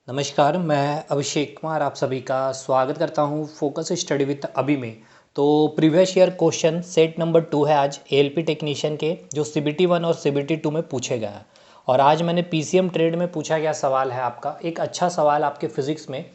नमस्कार, मैं अभिषेक कुमार आप सभी का स्वागत करता हूँ फोकस स्टडी विद अभी में। तो previous year question set number 2 है आज एएलपी टेक्नीशियन के, जो सीबीटी 1 और सीबीटी 2 में पूछे गए हैं। और आज मैंने पीसीएम ट्रेड में पूछा गया सवाल है आपका, एक अच्छा सवाल आपके फिजिक्स में।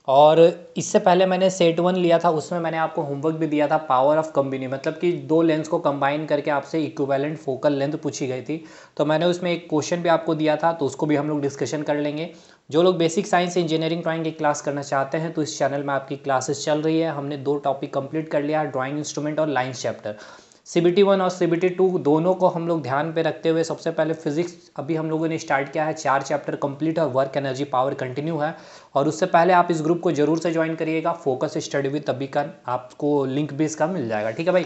और इससे पहले मैंने सेट 1 लिया था, उसमें मैंने आपको होमवर्क भी दिया था पावर ऑफ कम्बिनी, मतलब कि दो लेंस को कंबाइन करके आपसे इक्विवेलेंट फोकल लेंथ पूछी गई थी। तो मैंने उसमें एक क्वेश्चन भी आपको दिया था, तो उसको भी हम लोग डिस्कशन कर लेंगे। जो लोग बेसिक साइंस इंजीनियरिंग ड्राइंग की क्लास करना चाहते हैं तो इस चैनल में आपकी क्लासेस चल रही है। हमने 2 टॉपिक कंप्लीट कर लिया, ड्राइंग इंस्ट्रूमेंट और लाइंस चैप्टर। सीबीटी 1 और सीबीटी 2 दोनों को हम लोग ध्यान पे रखते हुए सबसे पहले फिजिक्स अभी हम लोगों ने स्टार्ट किया है। 4 चैप्टर कंप्लीट और वर्क एनर्जी पावर कंटिन्यू है। और उससे पहले आप इस ग्रुप को जरूर से ज्वाइन करिएगा, फोकस स्टडी विद अभी का आपको लिंक भी इसका मिल जाएगा। ठीक है भाई,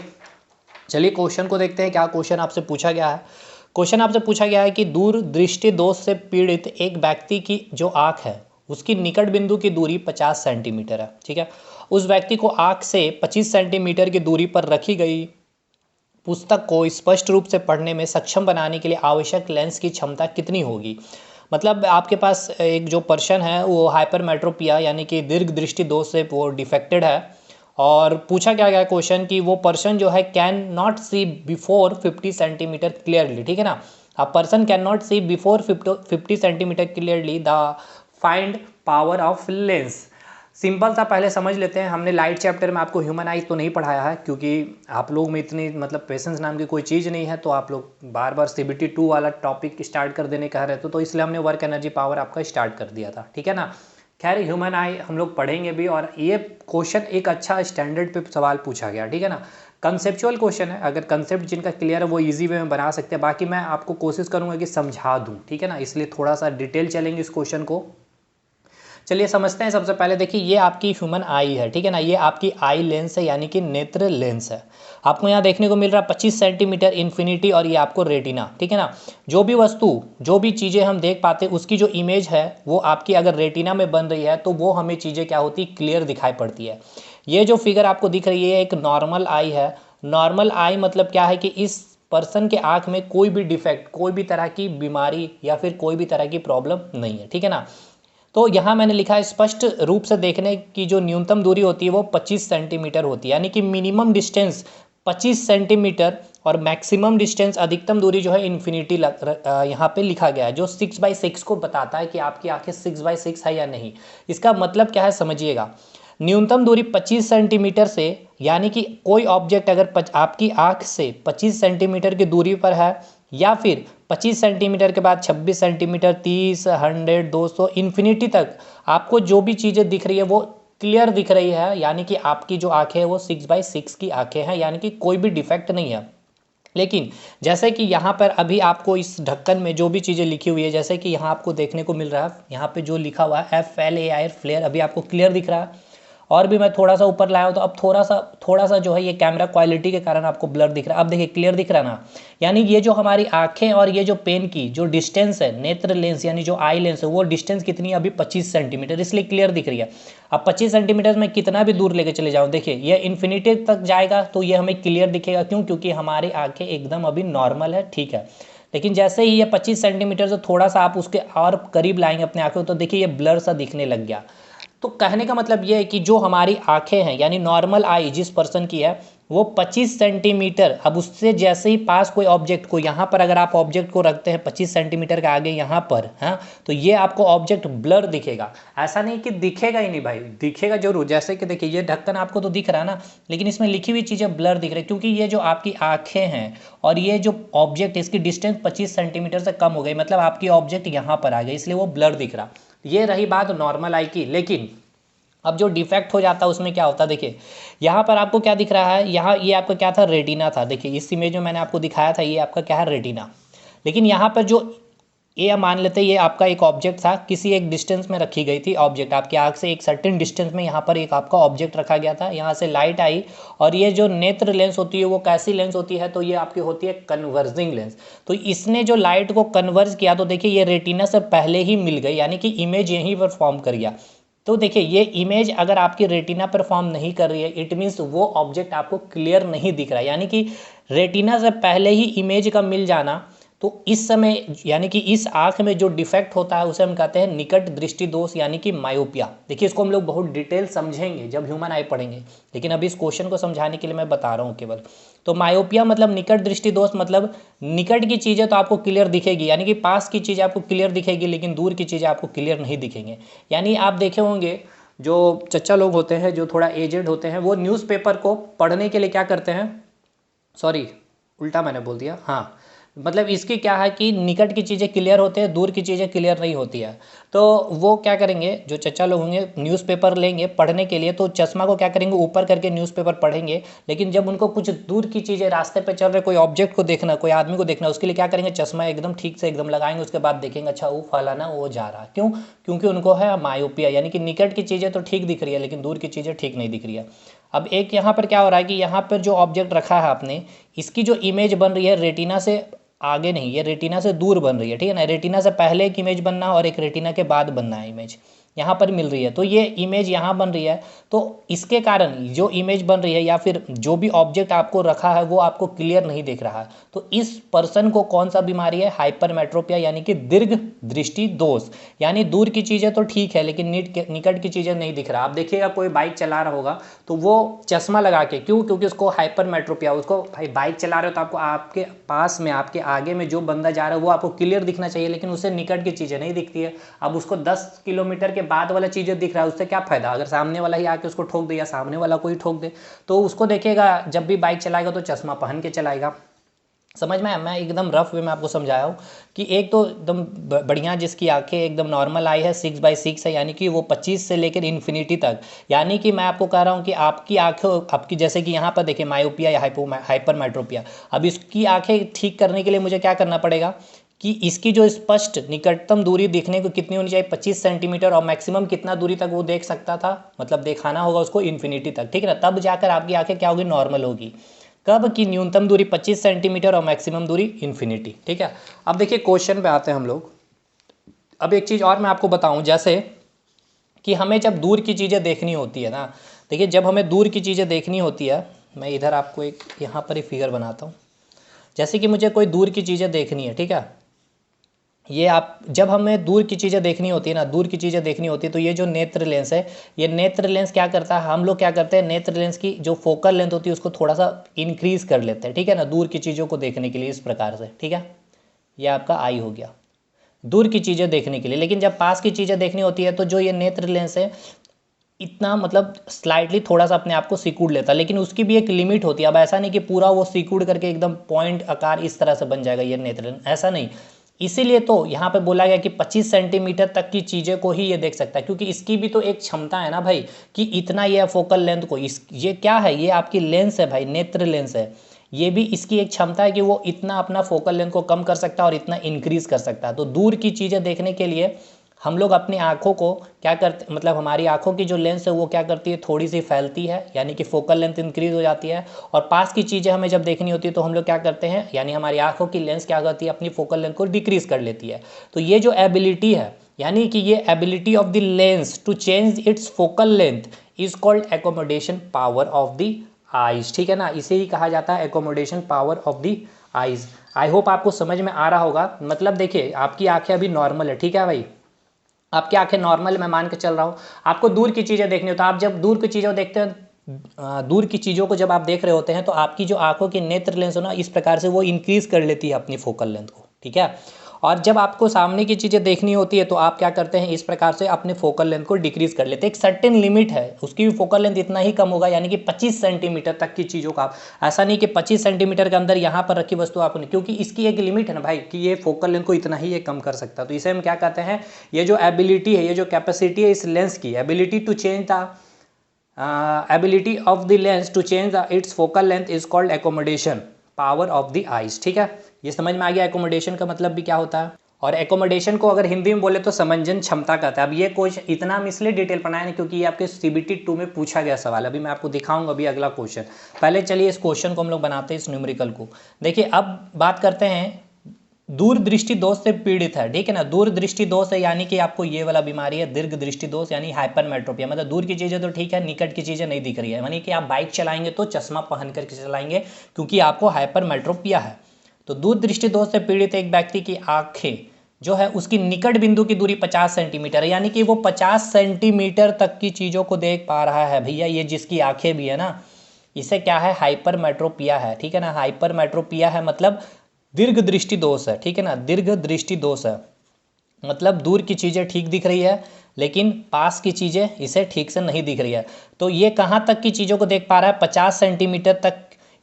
चलिए क्वेश्चन को देखते हैं। क्या क्वेश्चन आपसे पूछा गया है? क्वेश्चन आपसे पूछा गया है कि दूर दृष्टि दोष से पीड़ित एक व्यक्ति की जो आंख है उसकी निकट बिंदु की दूरी 50 सेंटीमीटर है। ठीक है, उस व्यक्ति को आंख से 25 सेंटीमीटर की दूरी पर रखी गई पुस्तक को स्पष्ट रूप से पढ़ने में सक्षम बनाने के लिए आवश्यक लेंस की क्षमता कितनी होगी। मतलब आपके पास एक जो पर्सन है वो हाइपरमेट्रोपिया यानी कि दीर्घ दृष्टि दोष से वो डिफेक्टेड है। और पूछा क्या गया क्वेश्चन कि वो पर्सन जो है can not see before 50 centimetre clearly. ठीक है ना, a person can not see before 50 centimetre clearly the find power of lens. Simple सा पहले समझ लेते हैं। हमने लाइट चैप्टर में आपको ह्यूमन आइज तो नहीं पढ़ाया है, क्योंकि आप लोग में इतनी मतलब पेशेंस नाम की कोई चीज़ नहीं है, तो आप लोग बार बार सीबीटी 2 वाला टॉपिक स्टार्ट कर देने कह रहे थे, तो इसलिए हमने वर्क एनर्जी पावर आपका स्टार्ट कर दिया था। ठीक है ना, खैर ह्यूमन आई हम लोग पढ़ेंगे भी। और ये क्वेश्चन एक अच्छा स्टैंडर्ड पे सवाल पूछा गया। ठीक है ना, कंसेप्चुअल क्वेश्चन है, अगर कंसेप्ट जिनका क्लियर है वो इजी वे में बना सकते हैं। बाकी मैं आपको कोशिश करूंगा कि समझा दूं। ठीक है ना, इसलिए थोड़ा सा डिटेल चलेंगे इस क्वेश्चन को। चलिए समझते हैं। सबसे पहले देखिए, ये आपकी ह्यूमन आई है। ठीक है ना, ये आपकी आई लेंस है यानी कि नेत्र लेंस है। आपको यहाँ देखने को मिल रहा है 25 सेंटीमीटर इन्फिनिटी और ये आपको रेटिना। ठीक है ना, जो भी वस्तु जो भी चीज़ें हम देख पाते हैं उसकी जो इमेज है वो आपकी अगर रेटिना में बन रही है तो वो हमें चीज़ें क्या होती क्लियर दिखाई पड़ती है। ये जो फिगर आपको दिख रही है एक नॉर्मल आई है। नॉर्मल आई मतलब क्या है कि इस पर्सन के आँख में कोई भी डिफेक्ट, कोई भी तरह की बीमारी या फिर कोई भी तरह की प्रॉब्लम नहीं है। ठीक है ना, तो यहाँ मैंने लिखा है स्पष्ट रूप से देखने की जो न्यूनतम दूरी होती है वो 25 सेंटीमीटर होती है, यानी कि मिनिमम डिस्टेंस 25 सेंटीमीटर और मैक्सिमम डिस्टेंस अधिकतम दूरी जो है इन्फिनिटी यहाँ पे लिखा गया है, जो 6/6 को बताता है कि आपकी आंखें 6/6 है या नहीं। इसका मतलब क्या है समझिएगा। न्यूनतम दूरी 25 सेंटीमीटर से, यानी कि कोई ऑब्जेक्ट अगर आपकी आंख से 25 सेंटीमीटर की दूरी पर है या फिर 25 सेंटीमीटर के बाद 26 सेंटीमीटर, 30, 100, 200 इन्फिनिटी तक आपको जो भी चीज़ें दिख रही है वो क्लियर दिख रही है, यानी कि आपकी जो आंखें हैं वो 6/6 की आंखें हैं, यानी कि कोई भी डिफेक्ट नहीं है। लेकिन जैसे कि यहाँ पर अभी आपको इस ढक्कन में जो भी चीज़ें लिखी हुई है, जैसे कि यहाँ आपको देखने को मिल रहा है, यहाँ पे जो लिखा हुआ है FLAIR फ्लेयर, अभी आपको क्लियर दिख रहा है। और भी मैं थोड़ा सा ऊपर लाया हूँ तो अब थोड़ा सा जो है ये कैमरा क्वालिटी के कारण आपको ब्लर दिख रहा है। अब देखिए क्लियर दिख रहा है ना। यानी ये जो हमारी आंखें और ये जो पेन की जो डिस्टेंस है, नेत्र लेंस यानी जो आई लेंस है, वो डिस्टेंस कितनी है अभी 25 सेंटीमीटर, इसलिए क्लियर दिख रही है। अब 25 सेंटीमीटर में कितना भी दूर लेके चले जाऊँ, देखिए ये इन्फिनिटी तक जाएगा तो ये हमें क्लियर दिखेगा। क्यों? क्योंकि हमारी आंखें एकदम अभी नॉर्मल है। ठीक है, लेकिन जैसे ही ये 25 सेंटीमीटर से थोड़ा सा आप उसके और करीब लाएंगे अपने आंखों, तो देखिए ये ब्लर सा दिखने लग गया। तो कहने का मतलब ये है कि जो हमारी आंखें हैं यानी नॉर्मल आई जिस पर्सन की है वो 25 सेंटीमीटर, अब उससे जैसे ही पास कोई ऑब्जेक्ट को, यहाँ पर अगर आप ऑब्जेक्ट को रखते हैं 25 सेंटीमीटर के आगे यहाँ पर, हाँ, तो ये आपको ऑब्जेक्ट ब्लर दिखेगा। ऐसा नहीं कि दिखेगा ही नहीं भाई, दिखेगा जरूर। जैसे कि देखिए ये ढक्कन आपको तो दिख रहा है ना, लेकिन इसमें लिखी हुई चीज़ें ब्लर दिख रही है, क्योंकि ये जो आपकी आंखें हैं और ये जो ऑब्जेक्ट इसकी डिस्टेंस 25 सेंटीमीटर से कम हो गई, मतलब आपकी ऑब्जेक्ट यहाँ पर आ गई, इसलिए वो ब्लर दिख रहा। ये रही बात नॉर्मल आई की। लेकिन अब जो डिफेक्ट हो जाता है उसमें क्या होता है, देखिए यहाँ पर आपको क्या दिख रहा है, यहाँ ये आपका क्या था, रेटिना था। देखिए इस इमेज में मैंने आपको दिखाया था ये आपका क्या है, रेटिना। लेकिन यहाँ पर जो ये मान लेते हैं ये आपका एक ऑब्जेक्ट था, किसी एक डिस्टेंस में रखी गई थी ऑब्जेक्ट, आपकी आँख से एक सर्टेन डिस्टेंस में यहाँ पर एक आपका ऑब्जेक्ट रखा गया था, यहाँ से लाइट आई और ये जो नेत्र लेंस होती है वो कैसी लेंस होती है, तो ये आपकी होती है कन्वर्जिंग लेंस। तो इसने जो लाइट को कन्वर्ज किया तो देखिए ये रेटिना से पहले ही मिल गई, यानी कि इमेज यहीं पर फॉर्म कर गया। तो देखिए ये इमेज अगर आपकी रेटिना पर फॉर्म नहीं कर रही है, इट मीन्स वो ऑब्जेक्ट आपको क्लियर नहीं दिख रहा है, यानी कि रेटिना से पहले ही इमेज का मिल जाना, तो इस समय यानी कि इस आँख में जो डिफेक्ट होता है उसे हम कहते हैं निकट दृष्टि दोष यानी कि मायोपिया। देखिए इसको हम लोग बहुत डिटेल समझेंगे जब ह्यूमन आई पढ़ेंगे, लेकिन अभी इस क्वेश्चन को समझाने के लिए मैं बता रहा हूँ केवल। तो मायोपिया मतलब निकट दृष्टि दोष, मतलब निकट की चीज़ें तो आपको क्लियर दिखेगी, यानी कि पास की चीज़ें आपको क्लियर दिखेगी, लेकिन दूर की चीज़ें आपको क्लियर नहीं दिखेंगे। यानी आप देखे होंगे जो चच्चा लोग होते हैं, जो थोड़ा एजेड होते हैं, वो न्यूज़पेपर को पढ़ने के लिए क्या करते हैं, सॉरी उल्टा मैंने बोल दिया, हाँ, मतलब इसकी क्या है कि निकट की चीज़ें क्लियर होते हैं, दूर की चीज़ें क्लियर नहीं होती है। तो वो क्या करेंगे, जो चच्चा लोग होंगे, न्यूज़पेपर लेंगे पढ़ने के लिए, तो चश्मा को क्या करेंगे, ऊपर करके न्यूज़पेपर पढ़ेंगे। लेकिन जब उनको कुछ दूर की चीज़ें, रास्ते पे चल रहे कोई ऑब्जेक्ट को देखना, कोई आदमी को देखना, उसके लिए क्या करेंगे, चश्मा एकदम ठीक से एकदम लगाएंगे, उसके बाद देखेंगे अच्छा वो फलाना वो जा रहा है। क्यों? क्योंकि उनको है मायोपिया, यानी कि निकट की चीज़ें तो ठीक दिख रही है लेकिन दूर की चीज़ें ठीक नहीं दिख रही है। अब एक यहाँ पर क्या हो रहा है कि यहाँ पर जो ऑब्जेक्ट रखा है आपने, इसकी जो इमेज बन रही है रेटिना से आगे नहीं, ये रेटिना से दूर बन रही है, ठीक है ना। रेटिना से पहले एक इमेज बनना और एक रेटिना के बाद बनना है इमेज, यहाँ पर मिल रही है। तो ये इमेज यहाँ बन रही है, तो इसके कारण जो इमेज बन रही है या फिर जो भी ऑब्जेक्ट आपको रखा है वो आपको क्लियर नहीं दिख रहा है। तो इस पर्सन को कौन सा बीमारी है, हाइपरमेट्रोपिया, यानी कि दीर्घ दृष्टि दोष। यानी दूर की चीज़ें तो ठीक है लेकिन निकट की चीज़ें नहीं दिख रहा। आप देखिएगा कोई बाइक चला रहा होगा तो वो चश्मा लगा के, क्यों, क्योंकि उसको हाइपरमेट्रोपिया, उसको भाई बाइक चला रहे हो तो आपको आपके पास में, आपके आगे में जो बंदा जा रहा है वो आपको क्लियर दिखना चाहिए, लेकिन उसे निकट की चीज़ें नहीं दिखती है। अब उसको 10 किलोमीटर के बाद वाला चीज़ें दिख रहा है, उससे क्या फ़ायदा अगर सामने वाला ही आके उसको ठोक दे या सामने वाला कोई ठोक दे। तो उसको देखिएगा जब भी बाइक चलाएगा तो चश्मा पहन के चलाएगा। समझ में आया? मैं एकदम रफ वे में आपको समझाया हूँ कि एक तो एकदम बढ़िया जिसकी आंखें एकदम नॉर्मल आई है 6/6 है, यानी कि वो 25 से लेकर इन्फिनिटी तक, यानी कि मैं आपको कह रहा हूँ कि आपकी आंखें, आपकी जैसे कि यहाँ पर देखिए मायोपिया या हाइपरमेट्रोपिया, अब इसकी आंखें ठीक करने के लिए मुझे क्या करना पड़ेगा कि इसकी जो स्पष्ट निकटतम दूरी दिखने को कितनी होनी चाहिए, 25 सेंटीमीटर, और मैक्सिमम कितना दूरी तक वो देख सकता था, मतलब दिखाना होगा उसको इन्फिनिटी तक, ठीक है ना। तब जाकर आपकी आंखें क्या होगी, नॉर्मल होगी। कब की न्यूनतम दूरी 25 सेंटीमीटर और मैक्सिमम दूरी इन्फिनिटी, ठीक है। अब देखिए क्वेश्चन पे आते हैं हम लोग। अब एक चीज़ और मैं आपको बताऊं, जैसे कि हमें जब दूर की चीज़ें देखनी होती है ना, देखिए जब हमें दूर की चीज़ें देखनी होती है, मैं इधर आपको एक यहाँ पर एक फिगर बनाता हूँ। जैसे कि मुझे कोई दूर की चीज़ें देखनी है, ठीक है, ये आप जब हमें दूर की चीज़ें देखनी होती है ना, दूर की चीज़ें देखनी होती है, तो ये जो नेत्र लेंस है, ये नेत्र लेंस क्या करता है, हम लोग क्या करते हैं, नेत्र लेंस की जो फोकल लेंथ होती है उसको थोड़ा सा इंक्रीज कर लेते हैं, ठीक है ना, दूर की चीज़ों को देखने के लिए, इस प्रकार से, ठीक है। ये आपका आई हो गया दूर की चीज़ें देखने के लिए। लेकिन जब पास की चीज़ें देखनी होती है तो जो ये नेत्र लेंस है इतना, मतलब स्लाइटली थोड़ा सा अपने आप को सिकुड़ लेता है, लेकिन उसकी भी एक लिमिट होती है। अब ऐसा नहीं कि पूरा वो सिकुड़ करके एकदम पॉइंट आकार इस तरह से बन जाएगा ये नेत्र लेंस, ऐसा नहीं। इसीलिए तो यहाँ पे बोला गया कि 25 सेंटीमीटर तक की चीज़ें को ही ये देख सकता है, क्योंकि इसकी भी तो एक क्षमता है ना भाई, कि इतना ये फोकल लेंथ को, इस ये क्या है, ये आपकी लेंस है भाई, नेत्र लेंस है, ये भी इसकी एक क्षमता है कि वो इतना अपना फोकल लेंथ को कम कर सकता है और इतना इंक्रीज कर सकता है। तो दूर की चीज़ें देखने के लिए हम लोग अपनी आँखों को क्या करते, मतलब हमारी आँखों की जो लेंस है वो क्या करती है, थोड़ी सी फैलती है, यानी कि फोकल लेंथ इंक्रीज हो जाती है। और पास की चीज़ें हमें जब देखनी होती है तो हम लोग क्या करते हैं, यानी हमारी आँखों की लेंस क्या करती है, अपनी फोकल लेंथ को डिक्रीज कर लेती है। तो ये जो एबिलिटी है, यानी कि ये ability of the lens to change its focal length is called accommodation power of the eyes, ठीक है ना। इसे ही कहा जाता है accommodation power of the eyes. I hope आपको समझ में आ रहा होगा। मतलब देखिए आपकी आंखें अभी नॉर्मल है, ठीक है भाई, आपकी आंखें नॉर्मल, मैं मान के चल रहा हूँ। आपको दूर की चीज़ें देखनी हो तो आप जब दूर की चीज़ों देखते हैं, दूर की चीज़ों को जब आप देख रहे होते हैं तो आपकी जो आंखों की नेत्र लेंस हो ना, इस प्रकार से वो इंक्रीज कर लेती है अपनी फोकल लेंथ को, ठीक है। और जब आपको सामने की चीज़ें देखनी होती है तो आप क्या करते हैं, इस प्रकार से अपने फोकल लेंथ को डिक्रीज कर लेते हैं। एक सर्टेन लिमिट है, उसकी भी फोकल लेंथ इतना ही कम होगा, यानी कि 25 सेंटीमीटर तक की चीज़ों का आप, ऐसा नहीं कि 25 सेंटीमीटर के अंदर यहाँ पर रखी वस्तु आपने, क्योंकि इसकी एक लिमिट है ना भाई कि ये फोकल लेंथ को इतना ही ये कम कर सकता है। तो इसे हम क्या कहते हैं, ये जो एबिलिटी है, ये जो कैपेसिटी है इस लेंस की, ability to change the ability of the lens to change its focal length is called accommodation power of the eyes, ठीक है। ये समझ में आ गया एकोमोडेशन का मतलब भी क्या होता है। और एकोमोडेशन को अगर हिंदी में बोले तो समंजन क्षमता कहता है। अब ये कुछ इतना हम इसलिए डिटेल पढ़ाया नहीं क्योंकि ये आपके CBT 2 में पूछा गया सवाल, अभी मैं आपको दिखाऊंगा अभी अगला क्वेश्चन। पहले चलिए इस क्वेश्चन को हम लोग बनाते हैं, इस न्यूमेरिकल को। देखिए अब बात करते हैं दूर दृष्टि दोष से पीड़ित है, ठीक है ना। दूर दृष्टि दोष है यानी कि आपको ये वाला बीमारी है, दीर्घ दृष्टि दोष यानी हाइपरमेट्रोपिया। मतलब दूर की चीज़ें तो ठीक है, निकट की चीज़ें नहीं दिख रही है, यानी कि आप बाइक चलाएंगे तो चश्मा पहन करके चलाएंगे क्योंकि आपको हाइपरमेट्रोपिया है। तो दूर दृष्टि दोष से पीड़ित एक व्यक्ति की आंखें जो है उसकी निकट बिंदु की दूरी 50 सेंटीमीटर है, यानी कि वो 50 सेंटीमीटर तक की चीज़ों को देख पा रहा है भैया। ये जिसकी आंखें भी है ना, इसे क्या है, हाइपरमेट्रोपिया है, ठीक है ना। हाइपरमेट्रोपिया है मतलब दीर्घ दृष्टि दोष है, ठीक है ना। दीर्घ दृष्टि दोष है मतलब दूर की चीज़ें ठीक दिख रही है लेकिन पास की चीज़ें इसे ठीक से नहीं दिख रही है। तो ये कहाँ तक की चीज़ों को देख पा रहा है, 50 सेंटीमीटर तक,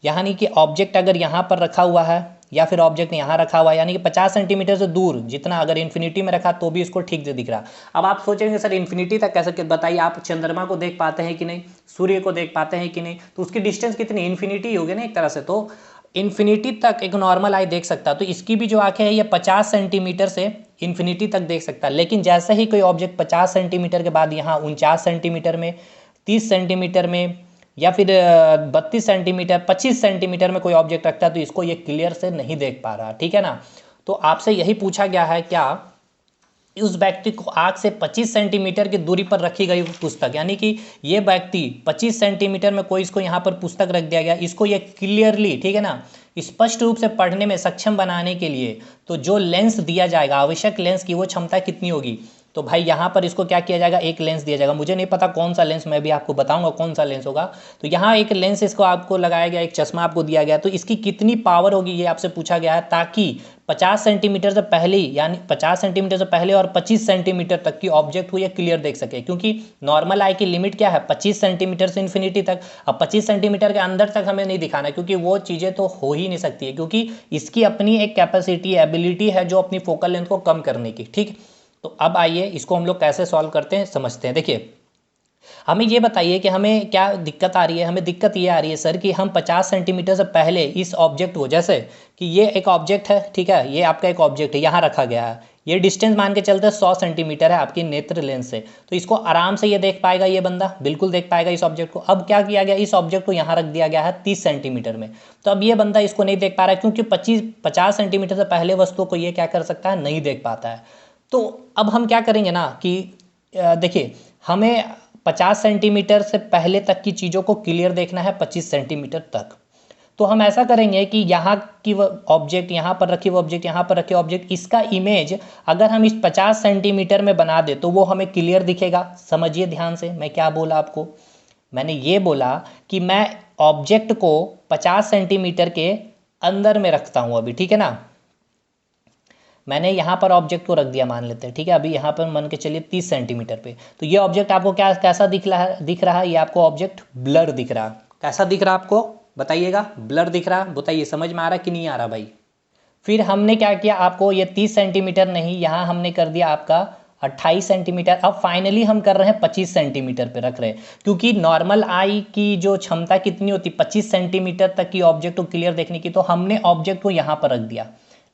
यानी कि ऑब्जेक्ट अगर यहाँ पर रखा हुआ है या फिर ऑब्जेक्ट यहाँ रखा हुआ है, यानी कि 50 सेंटीमीटर से दूर जितना अगर इन्फिनिटी में रखा तो भी इसको ठीक से दिख रहा। अब आप सोचेंगे सर इन्फिनिटी तक कैसे, बताइए आप चंद्रमा को देख पाते हैं कि नहीं, सूर्य को देख पाते हैं कि नहीं, तो उसकी डिस्टेंस कितनी, इन्फिनिटी होगी ना एक तरह से। तो इन्फिनिटी तक एक नॉर्मल आई देख सकता है, तो इसकी भी जो आंखें है ये 50 सेंटीमीटर से इन्फिनिटी तक देख सकता है। लेकिन जैसे ही कोई ऑब्जेक्ट 50 सेंटीमीटर के बाद यहाँ 49 सेंटीमीटर में, 30 सेंटीमीटर में या फिर 32 सेंटीमीटर, 25 सेंटीमीटर में कोई ऑब्जेक्ट रखता है तो इसको ये क्लियर से नहीं देख पा रहा, ठीक है ना। तो आपसे यही पूछा गया है क्या उस व्यक्ति को आँख से 25 सेंटीमीटर की दूरी पर रखी गई पुस्तक, यानी कि ये व्यक्ति 25 सेंटीमीटर में कोई इसको यहाँ पर पुस्तक रख दिया गया, इसको ये क्लियरली, ठीक है ना, स्पष्ट रूप से पढ़ने में सक्षम बनाने के लिए तो जो लेंस दिया जाएगा, आवश्यक लेंस की वो क्षमता कितनी होगी, तो भाई यहाँ पर इसको क्या किया जाएगा, एक लेंस दिया जाएगा। मुझे नहीं पता कौन सा लेंस, मैं भी आपको बताऊंगा कौन सा लेंस होगा। तो यहाँ एक लेंस इसको आपको लगाया गया, एक चश्मा आपको दिया गया, तो इसकी कितनी पावर होगी ये आपसे पूछा गया है, ताकि 50 सेंटीमीटर से पहले, यानी 50 सेंटीमीटर से पहले और 25 सेंटीमीटर तक की ऑब्जेक्ट को ये क्लियर देख सके। क्योंकि नॉर्मल आई की लिमिट क्या है, 25 सेंटीमीटर से इन्फिनिटी तक। अब 25 सेंटीमीटर के अंदर तक हमें नहीं दिखाना, क्योंकि वो चीज़ें तो हो ही नहीं सकती है, क्योंकि इसकी अपनी एक कैपेसिटी, एबिलिटी है जो अपनी फोकल लेंथ को कम करने की, ठीक। तो अब आइए इसको हम लोग कैसे सॉल्व करते हैं समझते हैं। देखिए हमें ये बताइए कि हमें क्या दिक्कत आ रही है। हमें दिक्कत ये आ रही है सर कि हम 50 सेंटीमीटर से पहले इस ऑब्जेक्ट को, जैसे कि ये एक ऑब्जेक्ट है, ठीक है, ये आपका एक ऑब्जेक्ट है, यहाँ रखा गया है, ये डिस्टेंस मान के चलते 100 सेंटीमीटर है आपकी नेत्र लेंस से, तो इसको आराम से ये देख पाएगा, ये बंदा बिल्कुल देख पाएगा इस ऑब्जेक्ट को। अब क्या किया गया, इस ऑब्जेक्ट को यहाँ रख दिया गया है 30 सेंटीमीटर में, तो अब ये बंदा इसको नहीं देख पा रहा है, क्योंकि 50 सेंटीमीटर से पहले वस्तु को ये क्या कर सकता है, नहीं देख पाता है। तो अब हम क्या करेंगे ना कि देखिए हमें 50 सेंटीमीटर से पहले तक की चीज़ों को क्लियर देखना है 25 सेंटीमीटर तक। तो हम ऐसा करेंगे कि यहाँ की ऑब्जेक्ट, यहाँ पर रखी हुई ऑब्जेक्ट, यहाँ पर रखे ऑब्जेक्ट, इसका इमेज अगर हम इस 50 सेंटीमीटर में बना दे तो वो हमें क्लियर दिखेगा। समझिए ध्यान से, मैं क्या बोला आपको, मैंने ये बोला कि मैं ऑब्जेक्ट को 50 सेंटीमीटर के अंदर में रखता हूँ अभी, ठीक है ना। मैंने यहाँ पर ऑब्जेक्ट को रख दिया, मान लेते हैं, ठीक है, अभी यहाँ पर मान के चलिए 30 सेंटीमीटर पे, तो ये ऑब्जेक्ट आपको क्या कैसा दिख रहा है, ये आपको ऑब्जेक्ट ब्लर दिख रहा है। कैसा दिख रहा है आपको बताइएगा, ब्लर दिख रहा है, बताइए समझ में आ रहा है कि नहीं आ रहा भाई। फिर हमने क्या किया, आपको ये 30 सेंटीमीटर नहीं, यहाँ हमने कर दिया आपका 28 सेंटीमीटर। अब फाइनली हम कर रहे हैं 25 सेंटीमीटर पे रख रहे हैं, क्योंकि नॉर्मल आई की जो क्षमता कितनी होती, 25 सेंटीमीटर तक की ऑब्जेक्ट को क्लियर देखने की, तो हमने ऑब्जेक्ट को यहाँ पर रख दिया।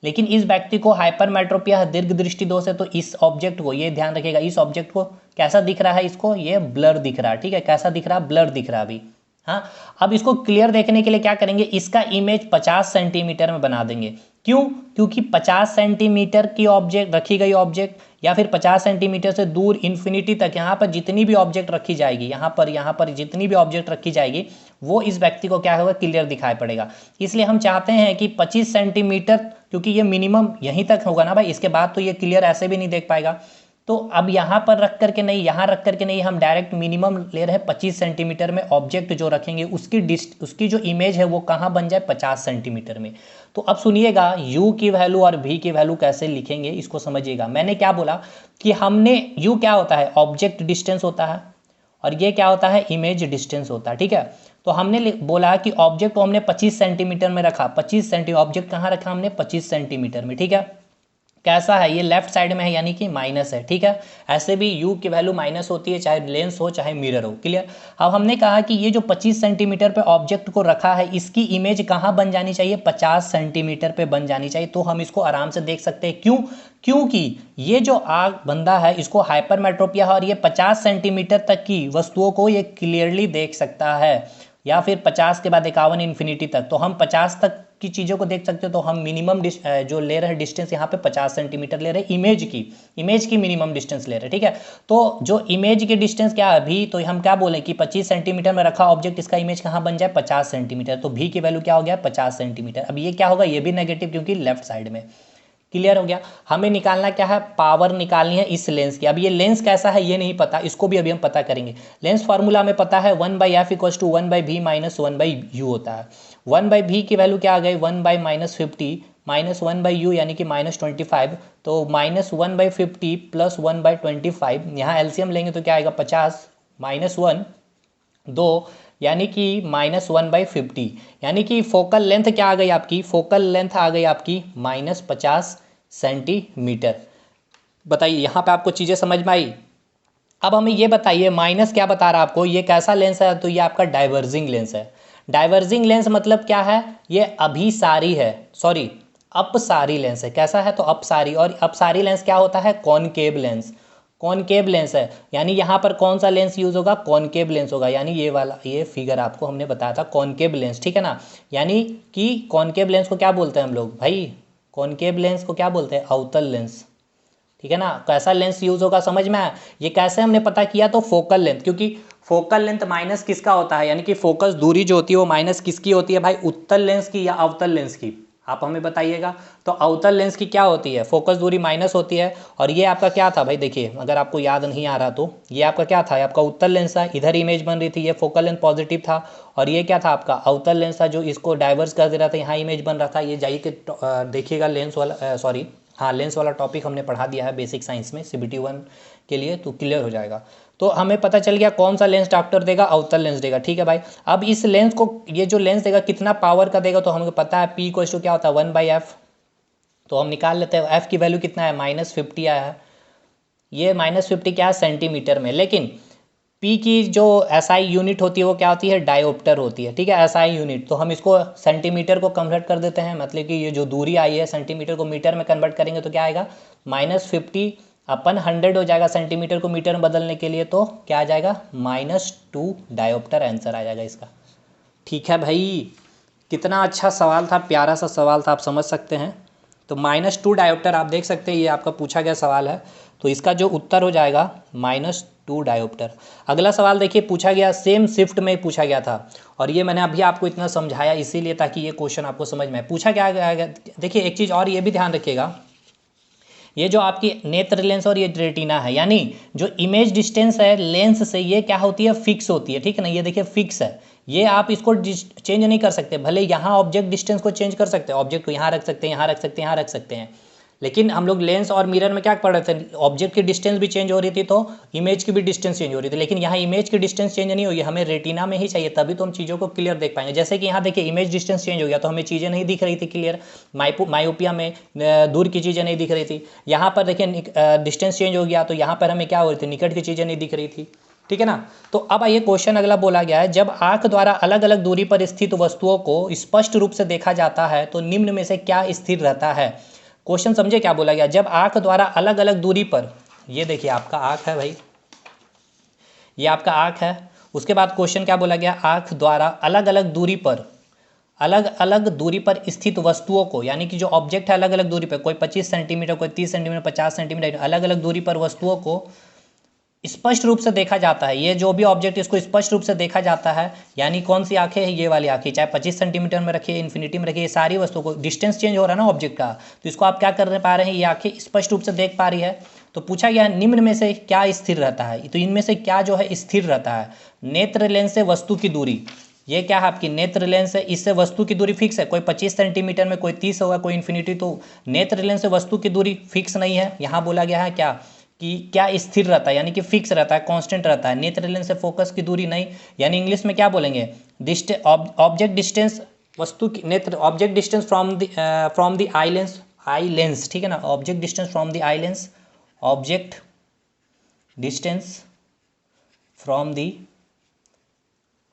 लेकिन इस व्यक्ति को हाइपरमेट्रोपिया है, दीर्घ दृष्टि दोष है, तो इस ऑब्जेक्ट को, ये ध्यान रखिएगा, इस ऑब्जेक्ट को कैसा दिख रहा है, इसको ये ब्लर दिख रहा है, ठीक है, कैसा दिख रहा है, ब्लर दिख रहा है अभी। हाँ, अब इसको क्लियर देखने के लिए क्या करेंगे, इसका इमेज 50 सेंटीमीटर में बना देंगे। क्यों, क्योंकि 50 सेंटीमीटर की ऑब्जेक्ट रखी गई ऑब्जेक्ट या फिर 50 सेंटीमीटर से दूर इन्फिनिटी तक यहाँ पर जितनी भी ऑब्जेक्ट रखी जाएगी, यहाँ पर जितनी भी ऑब्जेक्ट रखी जाएगी वो इस व्यक्ति को क्या होगा, क्लियर दिखाई पड़ेगा। इसलिए हम चाहते हैं कि 25 सेंटीमीटर, क्योंकि ये मिनिमम यहीं तक होगा ना भाई, इसके बाद तो ये क्लियर ऐसे भी नहीं देख पाएगा। तो अब यहाँ पर रख करके नहीं, यहाँ रख करके नहीं, हम डायरेक्ट मिनिमम ले रहे हैं 25 सेंटीमीटर में। ऑब्जेक्ट जो रखेंगे उसकी जो इमेज है वो कहाँ बन जाए, 50 सेंटीमीटर में। तो अब सुनिएगा u की वैल्यू और v की वैल्यू कैसे लिखेंगे इसको समझिएगा। मैंने क्या बोला कि हमने u क्या होता है, ऑब्जेक्ट डिस्टेंस होता है, और ये क्या होता है, इमेज डिस्टेंस होता है, ठीक है। तो हमने बोला कि ऑब्जेक्ट को हमने 25 सेंटीमीटर में रखा, 25 सेंटीमीटर, ऑब्जेक्ट कहाँ रखा हमने, 25 सेंटीमीटर में, ठीक है। कैसा है, ये लेफ्ट साइड में है, यानी कि माइनस है, ठीक है। ऐसे भी u की वैल्यू माइनस होती है, चाहे लेंस हो चाहे मिरर हो, क्लियर। अब हमने कहा कि ये जो 25 सेंटीमीटर पे ऑब्जेक्ट को रखा है, इसकी इमेज कहाँ बन जानी चाहिए, 50 सेंटीमीटर पे बन जानी चाहिए। तो हम इसको आराम से देख सकते हैं, क्यों, क्योंकि ये जो बंदा है इसको हाइपरमेट्रोपिया है और ये 50 सेंटीमीटर तक की वस्तुओं को ये क्लियरली देख सकता है, या फिर 50 के बाद 51 इन्फिनिटी तक। तो हम 50 तक की चीज़ों को देख सकते हो तो हम मिनिमम जो ले रहे हैं डिस्टेंस यहाँ पे 50 सेंटीमीटर ले रहे हैं इमेज की मिनिमम डिस्टेंस ले रहे हैं, ठीक है। तो जो इमेज की डिस्टेंस क्या है अभी, तो हम क्या बोलें कि 25 सेंटीमीटर में रखा ऑब्जेक्ट, इसका इमेज कहाँ बन जाए 50 सेंटीमीटर, तो भी की वैल्यू क्या हो गया 50 सेंटीमीटर। अब ये क्या होगा, ये भी नेगेटिव क्योंकि लेफ्ट साइड में। क्लियर हो गया। हमें निकालना क्या है, पावर निकालनी है इस लेंस की। अब ये लेंस कैसा है ये नहीं पता, इसको भी अभी हम पता करेंगे। लेंस फार्मूला हमें पता है 1/f = 1/v - 1/u होता है। 1/v की वैल्यू क्या आ गई 1/-50 -1/u यानी कि -25, तो -1/50 + 1/25, यहाँ एलसीएम लेंगे तो क्या आएगा 50 -1 2 यानी कि -1/50, यानी कि फोकल लेंथ क्या आ गई आपकी, फोकल लेंथ आ गई आपकी -50 सेंटीमीटर। बताइए यहाँ पे आपको चीज़ें समझ में आई। अब हमें ये बताइए माइनस क्या बता रहा है आपको, ये कैसा लेंस है, तो ये आपका डाइवर्जिंग लेंस है। डाइवर्जिंग लेंस मतलब क्या है, ये अभिसारी है, सॉरी अपसारी लेंस है। कैसा है, तो अपसारी। और अपसारी लेंस क्या होता है, कॉनकेव लेंस। कॉनकेव लेंस है, यानी यहाँ पर कौन सा लेंस यूज़ होगा, कॉनकेव लेंस होगा। यानी ये वाला, ये फिगर आपको हमने बताया था कॉनकेव लेंस, ठीक है ना। यानी कि कॉनकेव लेंस को क्या बोलते हैं हम लोग भाई, कॉनकेव लेंस को क्या बोलते हैं, अवतल लेंस, ठीक है ना। कैसा लेंस यूज़ होगा समझ में आया। ये कैसे हमने पता किया, तो फोकल लेंथ, क्योंकि फोकल लेंथ माइनस किसका होता है, यानी कि फोकस दूरी जो होती है वो माइनस किसकी होती है भाई, उत्तल लेंस की या अवतल लेंस की, आप हमें बताइएगा। तो अवतल लेंस की क्या होती है, फोकस दूरी माइनस होती है। और ये आपका क्या था भाई, देखिए अगर आपको याद नहीं आ रहा तो ये आपका क्या था, आपका उत्तल लेंस था, इधर इमेज बन रही थी, ये फोकल लेंथ पॉजिटिव था। और ये क्या था आपका अवतल लेंस था जो इसको डाइवर्स कर दे रहा था, यहाँ इमेज बन रहा था। ये जाइए कि देखिएगा लेंस वाला सॉरी हाँ लेंस वाला टॉपिक हमने पढ़ा दिया है बेसिक साइंस में CBT 1 के लिए, तो क्लियर हो जाएगा। तो हमें पता चल गया कौन सा लेंस डायप्टर देगा, अवतल लेंस देगा, ठीक है भाई। अब इस लेंस को, ये जो लेंस देगा कितना पावर का देगा, तो हमें पता है P = क्या होता है 1/f, तो हम निकाल लेते हैं। f की वैल्यू कितना है -50 आया है, ये -50 क्या है सेंटीमीटर में। लेकिन P की जो SI यूनिट होती है वो क्या होती है, डायोप्टर होती है, ठीक है, SI यूनिट। तो हम इसको सेंटीमीटर को कन्वर्ट कर देते हैं, मतलब कि ये जो दूरी आई है सेंटीमीटर को मीटर में कन्वर्ट करेंगे तो क्या आएगा -50/100 हो जाएगा, सेंटीमीटर को मीटर में बदलने के लिए तो क्या आ जाएगा -2 डायोप्टर आंसर आ जाएगा इसका। ठीक है भाई, कितना अच्छा सवाल था, प्यारा सा सवाल था, आप समझ सकते हैं। तो -2 डायोप्टर आप देख सकते हैं, ये आपका पूछा गया सवाल है, तो इसका जो उत्तर हो जाएगा -2 डायोप्टर। अगला सवाल देखिए पूछा गया, सेम शिफ्ट में पूछा गया था, और ये मैंने अभी आपको इतना समझाया इसीलिए ताकि ये क्वेश्चन आपको समझ में आए। पूछा क्या गया, देखिए एक चीज़ और ये भी ध्यान रखिएगा, ये जो आपकी नेत्र लेंस और ये रेटिना है, यानी जो इमेज डिस्टेंस है लेंस से, ये क्या होती है फिक्स होती है, ठीक है ना। ये देखिए फिक्स है, ये आप इसको चेंज नहीं कर सकते। भले यहाँ ऑब्जेक्ट डिस्टेंस को चेंज कर सकते हैं, ऑब्जेक्ट को यहाँ रख सकते हैं, यहाँ रख सकते हैं, यहाँ रख सकते हैं, लेकिन हम लोग लेंस और मिरर में क्या पढ़ रहे थे, ऑब्जेक्ट की डिस्टेंस भी चेंज हो रही थी तो इमेज की भी डिस्टेंस चेंज हो रही थी। लेकिन यहाँ इमेज की डिस्टेंस चेंज नहीं हुई, हमें रेटिना में ही चाहिए, तभी तो हम चीज़ों को क्लियर देख पाएंगे। जैसे कि यहाँ देखिए इमेज डिस्टेंस चेंज हो गया तो हमें चीज़ें नहीं दिख रही थी क्लियर, मायोपिया में दूर की चीज़ें नहीं दिख रही थी। यहाँ पर देखिए डिस्टेंस चेंज हो गया तो यहाँ पर हमें क्या हो रही थी, निकट की चीज़ें नहीं दिख रही थी, ठीक है ना। तो अब आइए क्वेश्चन अगला बोला गया है, जब आंख द्वारा अलग अलग दूरी पर स्थित वस्तुओं को स्पष्ट रूप से देखा जाता है तो निम्न में से क्या स्थिर रहता है। क्वेश्चन समझे क्या बोला गया, जब आंख द्वारा अलग अलग दूरी पर, ये देखिए आपका आंख है भाई, ये आपका आंख है। उसके बाद क्वेश्चन क्या बोला गया, आंख द्वारा अलग अलग दूरी पर, अलग अलग दूरी पर स्थित वस्तुओं को, यानी कि जो ऑब्जेक्ट है अलग अलग दूरी पर, कोई 25 सेंटीमीटर, कोई 30 सेंटीमीटर, 50 सेंटीमीटर, अलग अलग दूरी पर वस्तुओं को स्पष्ट रूप से देखा जाता है। ये जो भी ऑब्जेक्ट इसको स्पष्ट रूप से देखा जाता है, यानी कौन सी आंखें हैं, ये वाली आंखें, चाहे 25 सेंटीमीटर में रखिए, इन्फिनिटी में रखिए, ये सारी वस्तुओं को डिस्टेंस चेंज हो रहा है ना ऑब्जेक्ट का, तो इसको आप क्या कर पा रहे हैं, ये आंखें स्पष्ट रूप से देख पा रही है। तो पूछा गया निम्न में से क्या स्थिर रहता है, तो इनमें से क्या जो है स्थिर रहता है। नेत्र लेंस से वस्तु की दूरी, ये क्या है आपकी नेत्र लेंस है, इससे वस्तु की दूरी फिक्स है, कोई 25 सेंटीमीटर में, कोई 30 होगा, कोई इन्फिनिटी। तो नेत्र लेंस से वस्तु की दूरी फिक्स नहीं है, यहाँ बोला गया है क्या कि क्या स्थिर रहता है, यानी कि फिक्स रहता है, कांस्टेंट रहता है। नेत्र लेंस से फोकस की दूरी नहीं, यानी इंग्लिश में क्या बोलेंगे, ऑब्जेक्ट डिस्टेंस, वस्तु की नेत्र object distance from the eye lens, ठीक है ना, object distance from the eye lens, object distance from the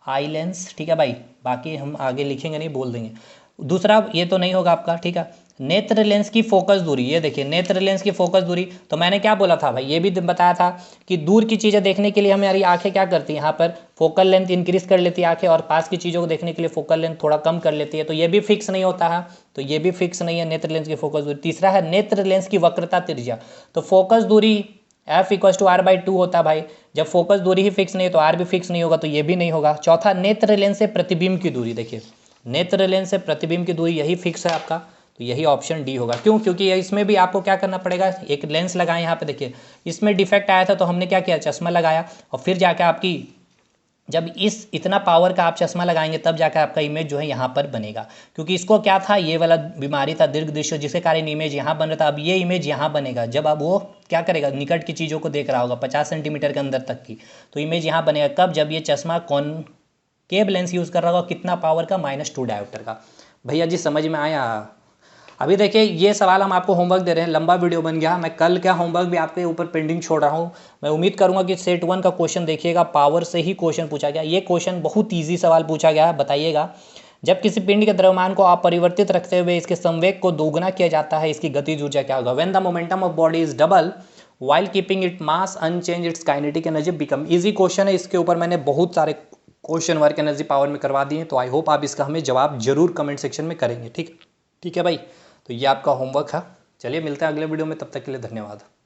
eye lens, ठीक है भाई। बाकी हम आगे लिखेंगे नहीं, बोल देंगे। दूसरा ये तो नहीं होगा आपका, ठीक है। नेत्र लेंस की फोकस दूरी, ये देखिए नेत्र लेंस की फोकस दूरी। तो मैंने क्या बोला था भाई, ये भी बताया था कि दूर की चीज़ें देखने के लिए हमारी आंखें क्या करती हैं, यहाँ पर फोकल लेंथ इंक्रीज कर लेती है आंखें, और पास की चीज़ों को देखने के लिए फोकल लेंथ थोड़ा कम कर लेती है। तो ये भी फिक्स नहीं होता है, तो ये भी फिक्स नहीं है नेत्र लेंस की फोकस दूरी। तीसरा है नेत्र लेंस की वक्रता त्रिज्या। तो फोकस दूरी F=R/2 होता है भाई। जब फोकस दूरी ही फिक्स नहीं है तो R भी फिक्स नहीं होगा, तो ये भी नहीं होगा। चौथा नेत्र लेंस से प्रतिबिंब की दूरी, देखिए नेत्र लेंस से प्रतिबिंब की दूरी यही फिक्स है आपका, तो यही ऑप्शन डी होगा। क्यों? क्योंकि इसमें भी आपको क्या करना पड़ेगा, एक लेंस लगाए यहाँ पे, देखिए इसमें डिफेक्ट आया था तो हमने क्या किया, चश्मा लगाया, और फिर जाकर आपकी जब इस इतना पावर का आप चश्मा लगाएंगे तब जाकर आपका इमेज जो है यहाँ पर बनेगा। क्योंकि इसको क्या था, ये वाला बीमारी था दीर्घ दृष्टि, जिसके कारण इमेज यहाँ बन रहा था। अब ये इमेज यहाँ बनेगा जब अब वो क्या करेगा, निकट की चीज़ों को देख रहा होगा 50 सेंटीमीटर के अंदर तक की, तो इमेज यहाँ बनेगा कब, जब ये चश्मा कॉनकेव लेंस यूज़ कर रहा होगा, कितना पावर का, -2 डायोप्टर का। भैया जी समझ में आया? अभी देखिए ये सवाल हम आपको होमवर्क दे रहे हैं, लंबा वीडियो बन गया, मैं कल क्या होमवर्क भी आपके ऊपर पेंडिंग छोड़ रहा हूँ। मैं उम्मीद करूँगा कि सेट 1 का क्वेश्चन देखिएगा, पावर से ही क्वेश्चन पूछा गया। ये क्वेश्चन बहुत ईजी सवाल पूछा गया है। बताइएगा, जब किसी पिंड के द्रव्यमान को अपरिवर्तित रखते हुए इसके संवेग को दोगुना किया जाता है, इसकी गतिज ऊर्जा क्या होगा? When the momentum of body is double while keeping it mass unchanged, its kinetic energy become. Easy question है, इसके ऊपर मैंने बहुत सारे क्वेश्चन वर्क एनर्जी पावर में करवा दिए हैं, तो आई होप आप इसका हमें जवाब जरूर कमेंट सेक्शन में करेंगे। ठीक है भाई, तो ये आपका होमवर्क है। चलिए मिलते हैं अगले वीडियो में, तब तक के लिए धन्यवाद।